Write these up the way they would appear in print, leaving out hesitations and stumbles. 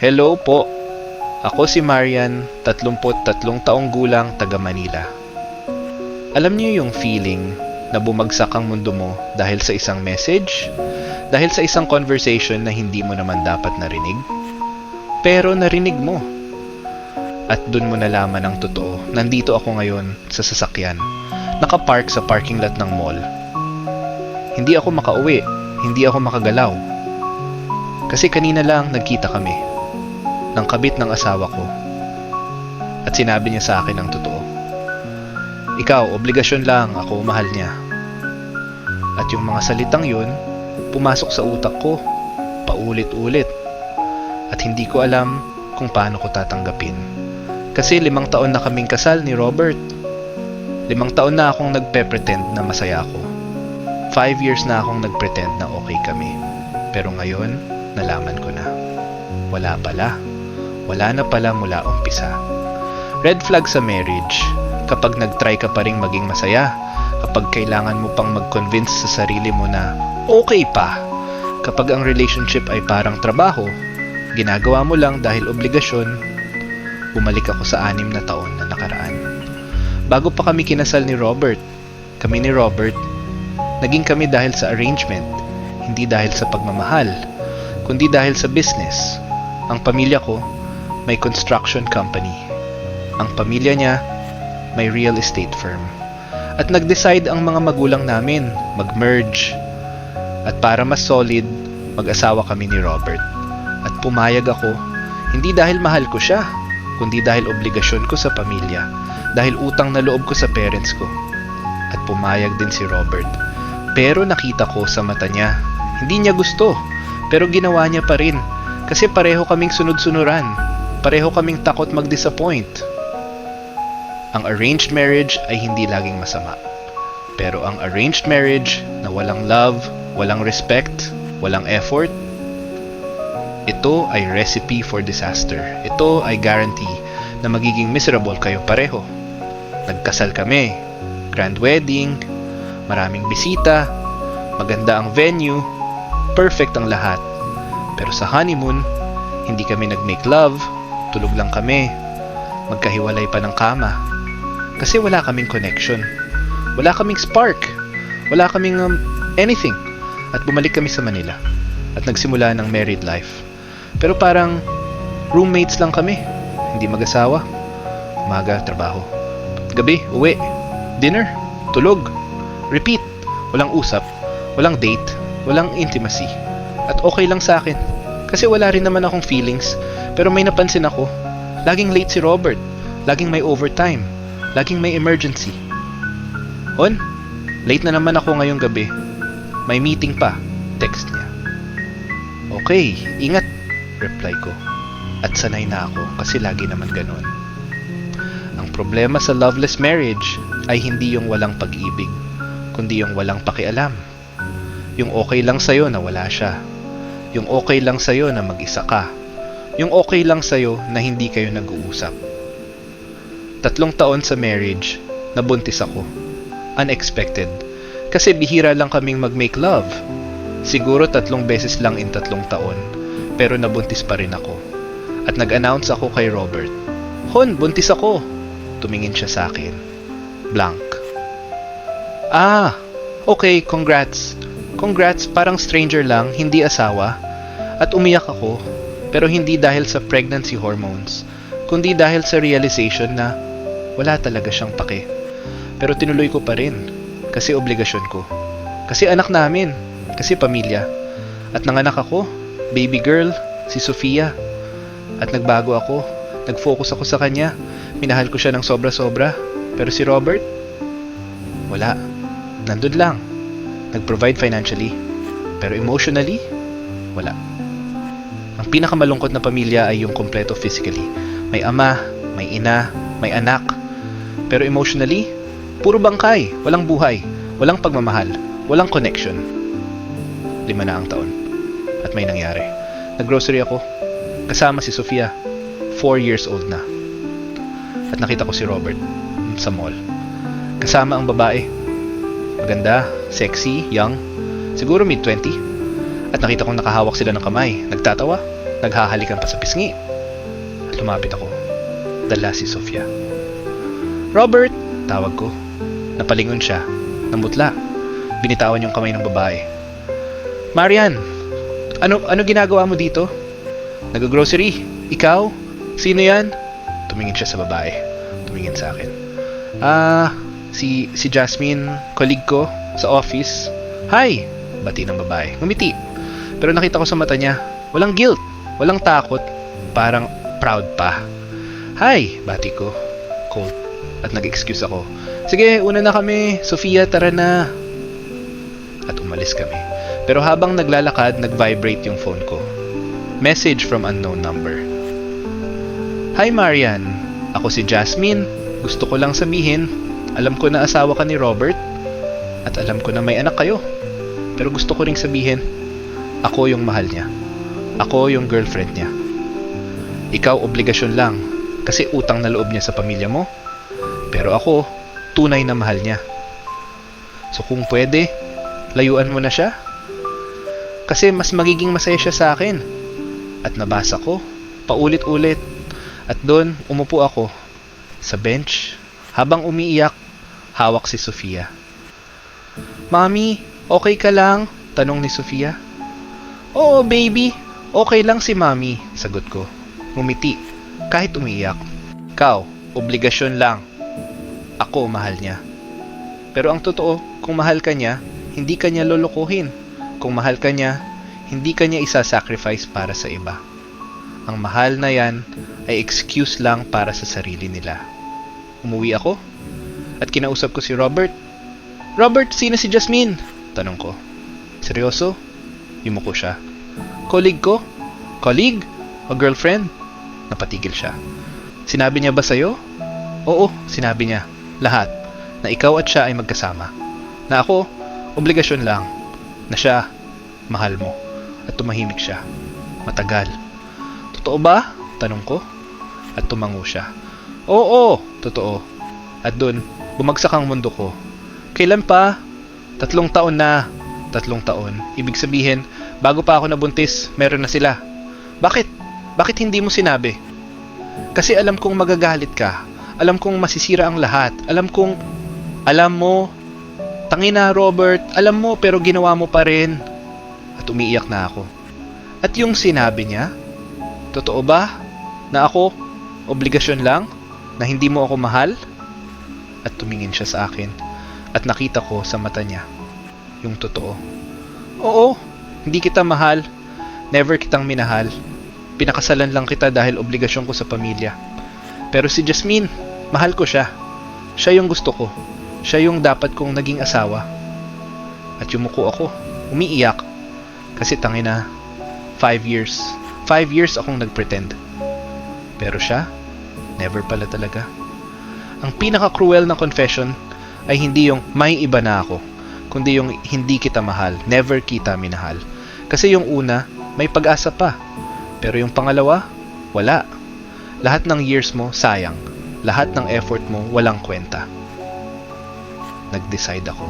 Hello po. Ako si Marian, 33 taong gulang, taga Manila. Alam niyo yung feeling na bumagsak ang mundo mo dahil sa isang message? Dahil sa isang conversation na hindi mo naman dapat narinig? Pero narinig mo. At dun mo nalaman ang totoo. Nandito ako ngayon sa sasakyan. Nakapark sa parking lot ng mall. Hindi ako makauwi. Hindi ako makagalaw. Kasi kanina lang nagkita kami ng kabit ng asawa ko. At sinabi niya sa akin ang totoo. Ikaw, obligasyon lang, ako mahal niya. At yung mga salitang yun, pumasok sa utak ko, paulit-ulit. At hindi ko alam kung paano ko tatanggapin. Kasi 5 taon na kaming kasal ni Robert. 5 taon na akong nagpe-pretend na masaya ako. 5 years na akong nagpretend na okay kami. Pero ngayon, nalaman ko na. Wala pala. Wala na pala mula umpisa. Red flag sa marriage. Kapag nag-try ka pa ring maging masaya. Kapag kailangan mo pang mag-convince sa sarili mo na okay pa. Kapag ang relationship ay parang trabaho, ginagawa mo lang dahil obligasyon. Bumalik ako sa 6 na taon na nakaraan. Bago pa kami kinasal ni Robert, kami ni Robert, naging kami dahil sa arrangement, hindi dahil sa pagmamahal, kundi dahil sa business. Ang pamilya ko, may construction company. Ang pamilya niya, may real estate firm. At nag-decide ang mga magulang namin mag-merge. At para mas solid, mag-asawa kami ni Robert. At pumayag ako, hindi dahil mahal ko siya, kundi dahil obligasyon ko sa pamilya, dahil utang na loob ko sa parents ko. At pumayag din si Robert. Pero nakita ko sa mata niya, hindi niya gusto, pero ginawa niya pa rin. Kasi pareho kaming sunod-sunuran, pareho kaming takot mag-disappoint. Ang arranged marriage ay hindi laging masama. Pero ang arranged marriage na walang love, walang respect, walang effort, ito ay recipe for disaster. Ito ay guarantee na magiging miserable kayo pareho. Nagkasal kami, grand wedding, maraming bisita, maganda ang venue, perfect ang lahat. Pero sa honeymoon, hindi kami nag-make love, tulog lang kami, magkahiwalay pa ng kama. Kasi wala kaming connection, wala kaming spark, wala kaming anything. At bumalik kami sa Manila at nagsimula ng married life. Pero parang roommates lang kami, hindi mag-asawa. Umaga, trabaho. Gabi, uwi. Dinner, tulog. Repeat. Walang usap, walang date, walang intimacy. At okay lang sa akin. Kasi wala rin naman akong feelings. Pero may napansin ako, laging late si Robert. Laging may overtime. Laging may emergency. On, late na naman ako ngayong gabi. May meeting pa. Text niya. Okay, ingat. Reply ko. At sanay na ako kasi lagi naman ganun. Ang problema sa loveless marriage ay hindi yung walang pag-ibig, kundi yung walang pakialam. Yung okay lang sa'yo na wala siya. Yung okay lang sa'yo na mag-isa ka. Yung okay lang sa'yo na hindi kayo nag-uusap. 3 taon sa marriage, nabuntis ako. Unexpected. Kasi bihira lang kaming mag-make love. Siguro 3 beses lang in 3 taon. Pero nabuntis pa rin ako. At nag-announce ako kay Robert. Hon, buntis ako. Tumingin siya sa akin. Blank. Ah, okay, congrats. Congrats, parang stranger lang, hindi asawa. At umiyak ako. Pero hindi dahil sa pregnancy hormones, kundi dahil sa realization na wala talaga siyang pake. Pero tinuloy ko pa rin. Kasi obligasyon ko. Kasi anak namin. Kasi pamilya. At nanganak ako. Baby girl, si Sofia. At nagbago ako. Nag-focus ako sa kanya. Minahal ko siya ng sobra-sobra. Pero si Robert, wala. Nandun lang. Nag-provide financially. Pero emotionally, wala. Ang pinakamalungkot na pamilya ay yung kompleto physically. May ama, may ina, may anak. Pero emotionally, puro bangkay. Walang buhay. Walang pagmamahal. Walang connection. 5 na ang taon. At may nangyari. Nag-grocery ako. Kasama si Sofia. 4 years old na. At nakita ko si Robert sa mall. Kasama ang babae. Maganda, sexy, young. Siguro mid-20. At nakita kong nakahawak sila ng kamay. Nagtatawa. naghahalikan pa sa pisngi. At lumapit ako. Dala si Sofia. Robert! Tawag ko. Napalingon siya. Namutla. Binitawan yung kamay ng babae. Marian! Ano ginagawa mo dito? Nag-grocery? Ikaw? Sino yan? Tumingin siya sa babae. Tumingin sa akin. Si Jasmine, colleague ko sa office. Hi! Bati ng babae. Ngumiti. Pero nakita ko sa mata niya, walang guilt, walang takot, parang proud pa. Hi! Bati ko. Cold. At nag-excuse ako. Sige, una na kami. Sofia, tara na. At umalis kami. Pero habang naglalakad, nag-vibrate yung phone ko. Message from unknown number. Hi Marian, ako si Jasmine. Gusto ko lang sabihin, alam ko na asawa ka ni Robert at alam ko na may anak kayo. Pero gusto ko ring sabihin, ako yung mahal niya. Ako yung girlfriend niya. Ikaw obligasyon lang kasi utang na loob niya sa pamilya mo. Pero ako, tunay na mahal niya. So kung pwede, layuan mo na siya. Kasi mas magiging masaya siya sa akin. At nabasa ko, paulit-ulit. At doon, umupo ako sa bench. Habang umiiyak, hawak si Sofia. Mami, okay ka lang? Tanong ni Sofia. Oo, baby. Okay lang si Mami, sagot ko. Ngumiti, kahit umiiyak. Ikaw, obligasyon lang. Ako, mahal niya. Pero ang totoo, kung mahal ka niya, hindi ka niya lolokohin. Kung mahal ka niya, hindi ka niya isa-sacrifice para sa iba. Ang mahal na yan ay excuse lang para sa sarili nila. Umuwi ako at kinausap ko si Robert. Robert, sino si Jasmine? Tanong ko. Seryoso? Yumuko siya. Colleague ko? Colleague? O girlfriend? Napatigil siya. Sinabi niya ba sa'yo? Oo, sinabi niya. Lahat. Na ikaw at siya ay magkasama. Na ako, obligasyon lang. Na siya, mahal mo. At tumahimik siya. Matagal. Totoo ba? Tanong ko. At tumango siya. Oo, totoo. At dun, bumagsak ang mundo ko. Kailan pa? 3 taon na. 3 taon. Ibig sabihin, bago pa ako nabuntis, meron na sila. Bakit? Bakit hindi mo sinabi? Kasi alam kong magagalit ka. Alam kong masisira ang lahat. Alam mo, tangina Robert, alam mo pero ginawa mo pa rin. At umiiyak na ako. At yung sinabi niya, totoo ba? Na ako, obligasyon lang? Na hindi mo ako mahal? At tumingin siya sa akin. At nakita ko sa mata niya, yung totoo. Oo, hindi kita mahal. Never kitang minahal. Pinakasalan lang kita dahil obligasyon ko sa pamilya. Pero si Jasmine, mahal ko siya. Siya yung gusto ko. Siya yung dapat kong naging asawa. At yumuko ako, umiiyak. Kasi tangina, 5 years. 5 years akong nagpretend. Pero siya, never pala talaga. Ang pinaka-cruel na confession ay hindi yung may iba na ako, kundi yung hindi kita mahal, never kita minahal. Kasi yung una, may pag-asa pa. Pero yung pangalawa, wala. Lahat ng years mo, sayang. Lahat ng effort mo, walang kwenta. Nag-decide ako.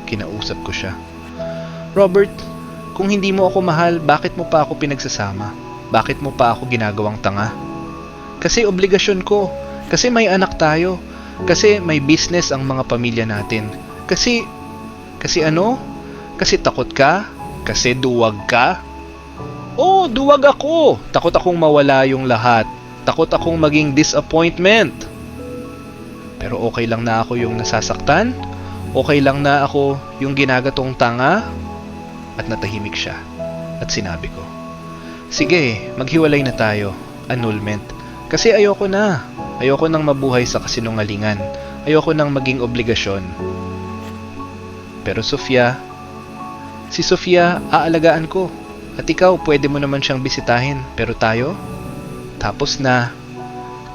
Kinausap ko siya. Robert, kung hindi mo ako mahal, bakit mo pa ako pinagsasama? Bakit mo pa ako ginagawang tanga? Kasi obligasyon ko. Kasi may anak tayo. Kasi may business ang mga pamilya natin. Kasi ano? Kasi takot ka? Kasi duwag ka? Oo, duwag ako. Takot akong mawala yung lahat. Takot akong maging disappointment. Pero okay lang na ako yung nasasaktan. Okay lang na ako yung ginagatong tanga. At natahimik siya. At sinabi ko, sige, maghiwalay na tayo. Annulment. Kasi ayoko na. Ayoko nang mabuhay sa kasinungalingan. Ayoko nang maging obligasyon. Pero Sofia, si Sofia aalagaan ko. At ikaw, pwede mo naman siyang bisitahin. Pero tayo, tapos na.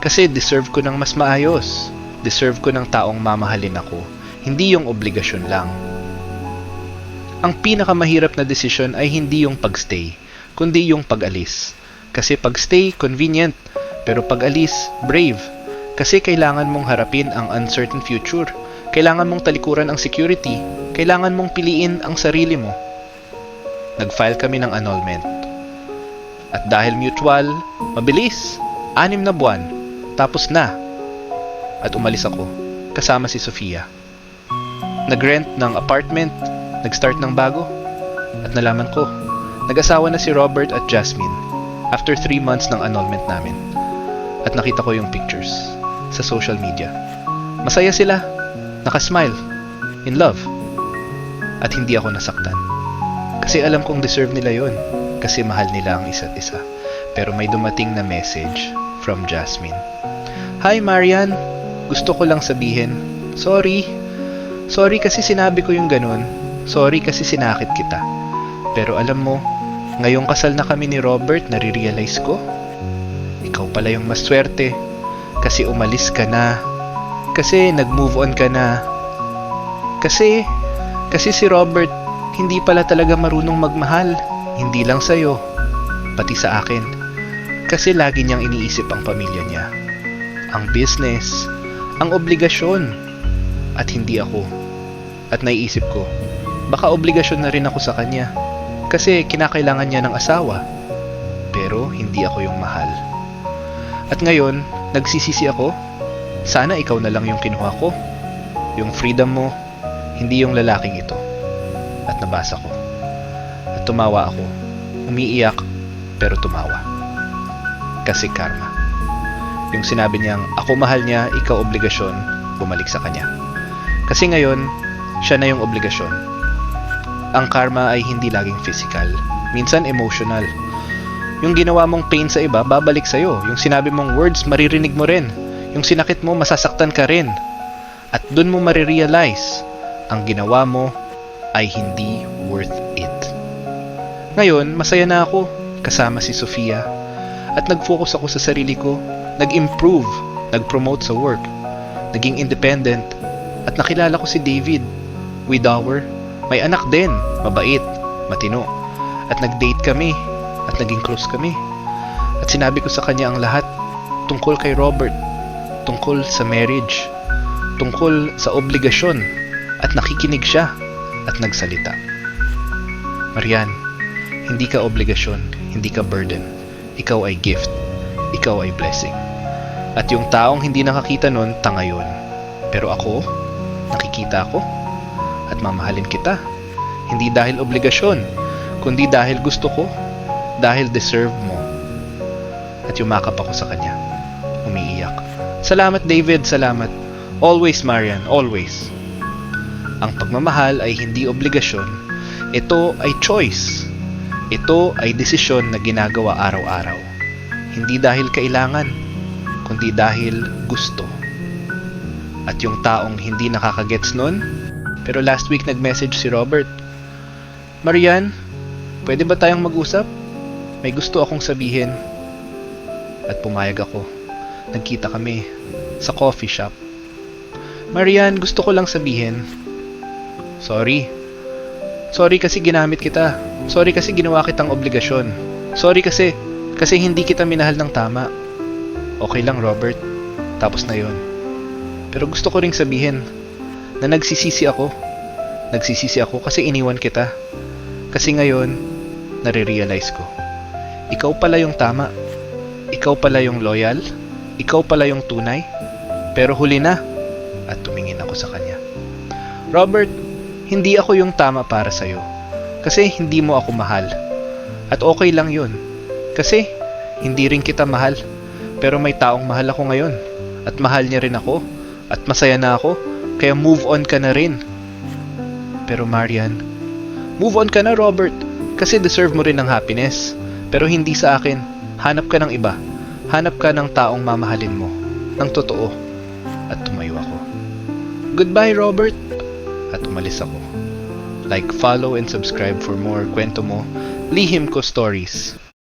Kasi deserve ko ng mas maayos. Deserve ko ng taong mamahalin ako. Hindi yung obligasyon lang. Ang pinakamahirap na desisyon ay hindi yung pagstay, kundi yung pag-alis. Kasi pagstay, convenient. Pero pag-alis, brave. Kasi kailangan mong harapin ang uncertain future. Kailangan mong talikuran ang security. Kailangan mong piliin ang sarili mo. Nag-file kami ng annulment. At dahil mutual, mabilis, 6 na buwan, tapos na. At umalis ako, kasama si Sofia. Nag-rent ng apartment, nag-start ng bago, at nalaman ko, nag-asawa na si Robert at Jasmine after 3 months ng annulment namin. At nakita ko yung pictures sa social media. Masaya sila, nakasmile, in love. At hindi ako nasaktan. Kasi alam kong deserve nila yon, kasi mahal nila ang isa't isa. Pero may dumating na message from Jasmine. Hi Marian, gusto ko lang sabihin, sorry. Sorry kasi sinabi ko yung ganun. Sorry kasi sinakit kita. Pero alam mo, ngayong kasal na kami ni Robert, nare-realize ko, ikaw pala yung mas swerte. Kasi umalis ka na. Kasi nag-move on ka na. Kasi si Robert, hindi pala talaga marunong magmahal. Hindi lang sa'yo, pati sa akin. Kasi lagi niyang iniisip ang pamilya niya, ang business, ang obligasyon, at hindi ako. At naiisip ko, baka obligasyon na rin ako sa kanya. Kasi kinakailangan niya ng asawa. Pero hindi ako yung mahal. At ngayon, nagsisisi ako. Sana ikaw na lang yung kinuha ko. Yung freedom mo, hindi yung lalaking ito. At nabasa ko. At tumawa ako. Umiiyak, pero tumawa. Kasi karma. Yung sinabi niyang, ako mahal niya, ikaw obligasyon, bumalik sa kanya. Kasi ngayon, siya na yung obligasyon. Ang karma ay hindi laging physical. Minsan emotional. Yung ginawa mong pain sa iba, babalik sa'yo. Yung sinabi mong words, maririnig mo rin. Yung sinakit mo, masasaktan ka rin. At dun mo marirealize, ang ginawa mo ay hindi worth it. Ngayon, masaya na ako kasama si Sofia. At nag-focus ako sa sarili ko, nag-improve, nag-promote sa work, naging independent, at nakilala ko si David, widower, may anak din, mabait, matino, at nag-date kami, at naging close kami. At sinabi ko sa kanya ang lahat tungkol kay Robert, tungkol sa marriage, tungkol sa obligasyon, at nakikinig siya, at nagsalita. Marian, hindi ka obligasyon, hindi ka burden. Ikaw ay gift. Ikaw ay blessing. At yung taong hindi nakakita nun, tanga yun. Pero ako, nakikita ako. At mamahalin kita. Hindi dahil obligasyon, kundi dahil gusto ko. Dahil deserve mo. At yumakap ako sa kanya. Umiiyak. Salamat David, salamat. Always Marian, always. Ang pagmamahal ay hindi obligasyon. Ito ay choice. Ito ay desisyon na ginagawa araw-araw. Hindi dahil kailangan, kundi dahil gusto. At yung taong hindi nakakagets nun, pero last week nag-message si Robert, Marian, pwede ba tayong mag-usap? May gusto akong sabihin. At pumayag ako. Nagkita kami sa coffee shop. Marian, gusto ko lang sabihin. Sorry kasi ginamit kita. Sorry kasi ginawa kitang obligasyon. Sorry kasi hindi kita minahal ng tama. Okay lang Robert, tapos na yon. Pero gusto ko ring sabihin na nagsisisi ako. Nagsisisi ako kasi iniwan kita. Kasi ngayon, nare-realize ko. Ikaw pala yung tama. Ikaw pala yung loyal. Ikaw pala yung tunay. Pero huli na. At tumingin ako sa kanya. Robert, hindi ako yung tama para sa'yo. Kasi hindi mo ako mahal. At okay lang yun. Kasi hindi rin kita mahal. Pero may taong mahal ako ngayon. At mahal niya rin ako. At masaya na ako. Kaya move on ka na rin. Pero Marian, move on ka na Robert. Kasi deserve mo rin ng happiness. Pero hindi sa akin. Hanap ka ng iba. Hanap ka ng taong mamahalin mo. Ng totoo. At tumayo ako. Goodbye Robert. At umalis ako. Like, follow, and subscribe for more Kwento Mo, Lihim Ko stories.